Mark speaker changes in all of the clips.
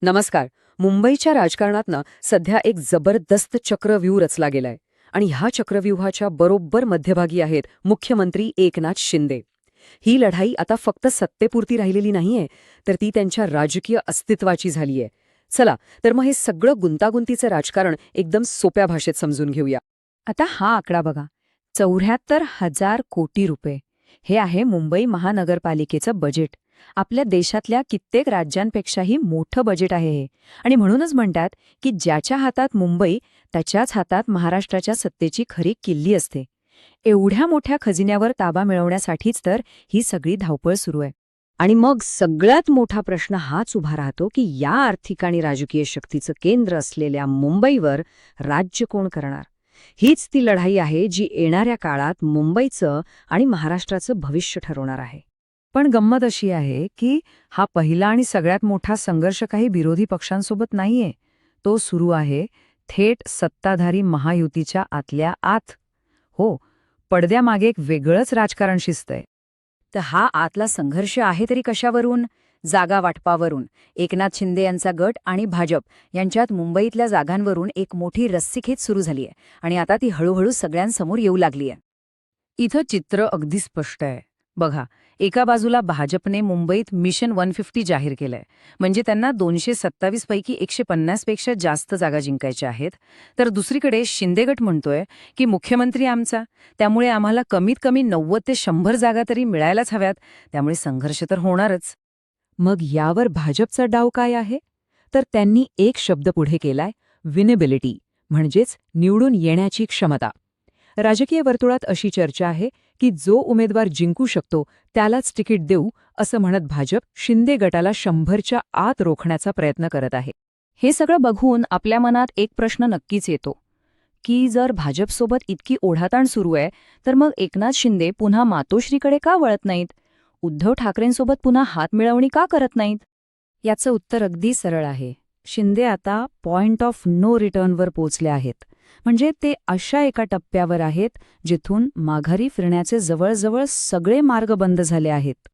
Speaker 1: नमस्कार. मुंबईच्या राजकारणात सध्या एक जबरदस्त चक्रव्यूह रचला गेलाय आणि ह्या चक्रव्यूहाच्या बरोबर मध्यभागी आहेत मुख्यमंत्री एकनाथ शिंदे. ही लढाई आता फक्त सत्तेपुरती राहिलेली नाहीये, तर ती त्यांच्या राजकीय अस्तित्वाची झालीय. चला तर मग हे सगळं गुंतागुंतीचं राजकारण एकदम सोप्या भाषेत समजून घेऊया.
Speaker 2: आता हा आकडा बघा, 74,000 कोटी रुपये. हे आहे मुंबई महानगरपालिकेचं बजेट. आपल्या देशातल्या कित्येक राज्यांपेक्षाही मोठं बजेट आहे हे. आणि म्हणूनच म्हणतात की ज्याच्या हातात मुंबई त्याच्याच हातात महाराष्ट्राच्या सत्तेची खरी किल्ली असते. एवढ्या मोठ्या खजिन्यावर ताबा मिळवण्यासाठीच तर ही सगळी धावपळ सुरू आहे.
Speaker 1: आणि मग सगळ्यात मोठा प्रश्न हाच उभा राहतो की या आर्थिक आणि राजकीय शक्तीचं केंद्र असलेल्या मुंबईवर राज्य कोण करणार. हीच ती लढाई आहे जी येणाऱ्या काळात मुंबईचं आणि महाराष्ट्राचं भविष्य ठरवणार आहे.
Speaker 2: पण गंमत अशी आहे की हा पहिला आणि सगळ्यात मोठा संघर्ष काही विरोधी पक्षांसोबत नाहीये. तो सुरू आहे थेट सत्ताधारी महायुतीच्या आतल्या आत. हो, पडद्यामागे एक वेगळंच राजकारण शिजतंय.
Speaker 3: तर हा आतला संघर्ष आहे तरी कशावरून? जागा वाटपावरून. एकनाथ शिंदे यांचा गट आणि भाजप यांच्यात मुंबईतल्या जागांवरून एक मोठी रस्सीखेच सुरू झालीय आणि आता ती हळूहळू सगळ्यांसमोर येऊ लागलीय.
Speaker 2: इथं चित्र अगदी स्पष्ट आहे. बघा, एका बाजूला भाजपने मुंबईत मिशन 150 जाहीर केलंय, म्हणजे त्यांना 227 पैकी 150 पेक्षा जास्त जागा जिंकायच्या आहेत. तर दुसरीकडे शिंदे गट म्हणतोय की मुख्यमंत्री आमचा, त्यामुळे आम्हाला कमीत कमी 90 ते 100 जागा तरी मिळायलाच हव्यात. त्यामुळे संघर्ष तर होणारच.
Speaker 1: मग यावर भाजपचा डाव काय आहे? तर त्यांनी एक शब्द पुढे केलाय, विनेबिलिटी, म्हणजेच निवडून येण्याची क्षमता. राजकीय वर्तुळात अशी चर्चा आहे की जो उमेदवार जिंकू शकतो त्यालाच तिकीट देऊ, असं म्हणत भाजप शिंदे गटाला 100च्या आत रोखण्याचा प्रयत्न करत आहे.
Speaker 3: हे सगळं बघून आपल्या मनात एक प्रश्न नक्कीच येतो की जर भाजपसोबत इतकी ओढाताण सुरू आहे तर मग एकनाथ शिंदे पुन्हा मातोश्रीकडे का वळत नाहीत? उद्धव ठाकरेंसोबत पुन्हा हात मिळवणी का करत नाहीत?
Speaker 2: याचं उत्तर अगदी सरळ आहे. शिंदे आता पॉइंट ऑफ नो रिटर्नवर पोचले आहेत. म्हणजे ते अशा एका टप्प्यावर आहेत जिथून माघारी फिरण्याचे जवळजवळ सगळे मार्ग बंद झाले आहेत.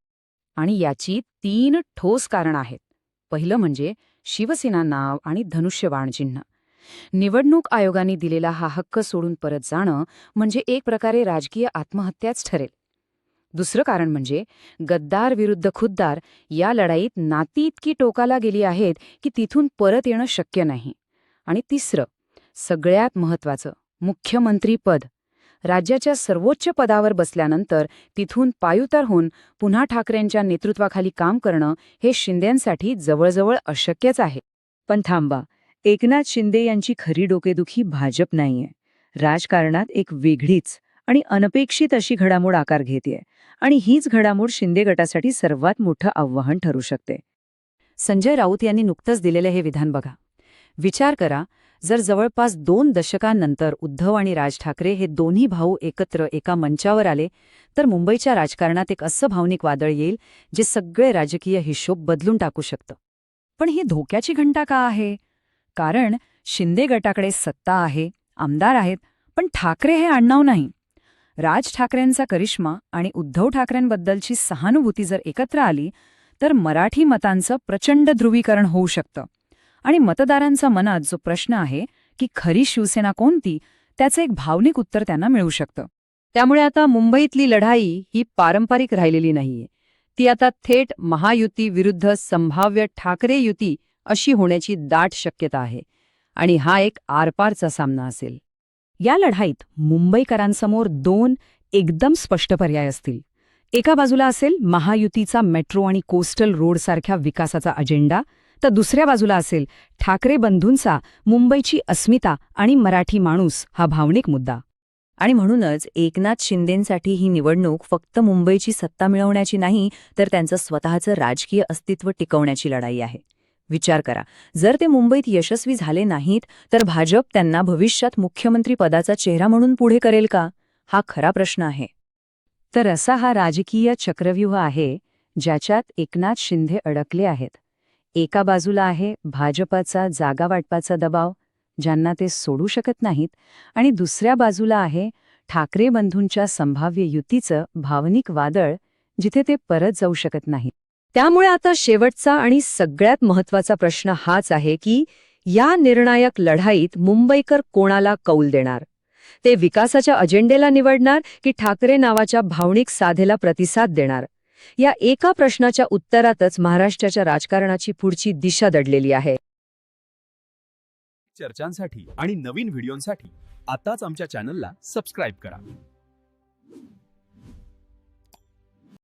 Speaker 3: आणि याची 3 ठोस कारणं आहेत. पहिलं म्हणजे शिवसेना नाव आणि धनुष्यबाण चिन्ह. निवडणूक आयोगाने दिलेला हा हक्क सोडून परत जाणं म्हणजे एक प्रकारे राजकीय आत्महत्याच ठरेल. दुसरं कारण म्हणजे गद्दार विरुद्ध खुद्दार या लढाईत नाती इतकी टोकाला गेली आहेत की तिथून परत येणं शक्य नाही. आणि तिसरं, सगळ्यात महत्त्वाचं, मुख्यमंत्रीपद. राज्याच्या सर्वोच्च पदावर बसल्यानंतर तिथून पायउतार होऊन पुन्हा ठाकरेंच्या नेतृत्वाखाली काम करणं हे शिंदेंसाठी जवळजवळ अशक्यच आहे.
Speaker 2: पण थांबा, एकनाथ शिंदे यांची खरी डोकेदुखी भाजप नाहीये. राजकारणात एक वेगळीच आणि अनपेक्षित अशी घडामोड आकार घेतेय आणि हीच घडामोड शिंदे गटासाठी सर्वात मोठं आव्हान ठरू शकते.
Speaker 1: संजय राऊत यांनी नुकतंच दिलेलं हे विधान बघा. विचार करा, जर जवळपास 2 दशकांनंतर उद्धव आणि राज ठाकरे हे दोन्ही भाऊ एकत्र एका मंचावर आले तर मुंबईच्या राजकारणात एक असं भावनिक वादळ येईल जे सगळे राजकीय हिशोब बदलून टाकू शकतं.
Speaker 2: पण ही धोक्याची घंटा का आहे? कारण शिंदे गटाकडे सत्ता आहे, आमदार आहेत, पण ठाकरे हे आडनाव नाही. राज ठाकरेंचा करिश्मा आणि उद्धव ठाकरेंबद्दलची सहानुभूती जर एकत्र आली तर मराठी मतांचं प्रचंड ध्रुवीकरण होऊ शकतं. आणि मतदारांचा मनात जो प्रश्न आहे की खरी शिवसेना कोणती, त्याचं एक भावनिक उत्तर त्यांना मिळू शकतं.
Speaker 1: त्यामुळे आता मुंबईतली लढाई ही पारंपरिक राहिलेली नाहीये. ती आता थेट महायुती विरुद्ध संभाव्य ठाकरे युती अशी होण्याची दाट शक्यता आहे. आणि हा एक आरपारचा सामना असेल.
Speaker 2: या लढाईत मुंबईकरांसमोर 2 एकदम स्पष्ट पर्याय असतील. एका बाजूला असेल महायुतीचा मेट्रो आणि कोस्टल रोडसारख्या विकासाचा अजेंडा, तर दुसऱ्या बाजूला असेल ठाकरे बंधूंचा मुंबईची अस्मिता आणि मराठी माणूस हा भावनिक मुद्दा.
Speaker 1: आणि म्हणूनच एकनाथ शिंदेंसाठी ही निवडणूक फक्त मुंबईची सत्ता मिळवण्याची नाही, तर त्यांचं स्वतःचं राजकीय अस्तित्व टिकवण्याची लढाई आहे. विचार करा, जर ते मुंबईत यशस्वी झाले नाहीत तर भाजप त्यांना भविष्यात मुख्यमंत्री पदाचा चेहरा म्हणून पुढे करेल का? हा खरा प्रश्न आहे.
Speaker 2: तर असा हा राजकीय चक्रव्यूह आहे ज्याच्यात एकनाथ शिंदे अडकले आहेत. एका बाजूला आहे भाजपाचा जागा वाटपाचा दबाव, ज्यांना ते सोडू शकत नाहीत, आणि दुसऱ्या बाजूला आहे ठाकरे बंधूंच्या संभाव्य युतीचं भावनिक वादळ, जिथे ते परत जाऊ शकत नाहीत.
Speaker 1: त्यामुळे आता शेवटचा आणि सगळ्यात महत्त्वाचा प्रश्न हाच आहे की या निर्णायक लढाईत मुंबईकर कोणाला कौल देणार? ते विकासाच्या अजेंडेला निवडणार की ठाकरे नावाच्या भावनिक साधेला प्रतिसाद देणार? या एका प्रश्नाच्या उत्तरातच महाराष्ट्राच्या राजकारणाची पुढची दिशा दडलेली आहे.
Speaker 4: चर्चांसाठी आणि नवीन व्हिडिओंसाठी आताच आमच्या चॅनलला सबस्क्राईब करा.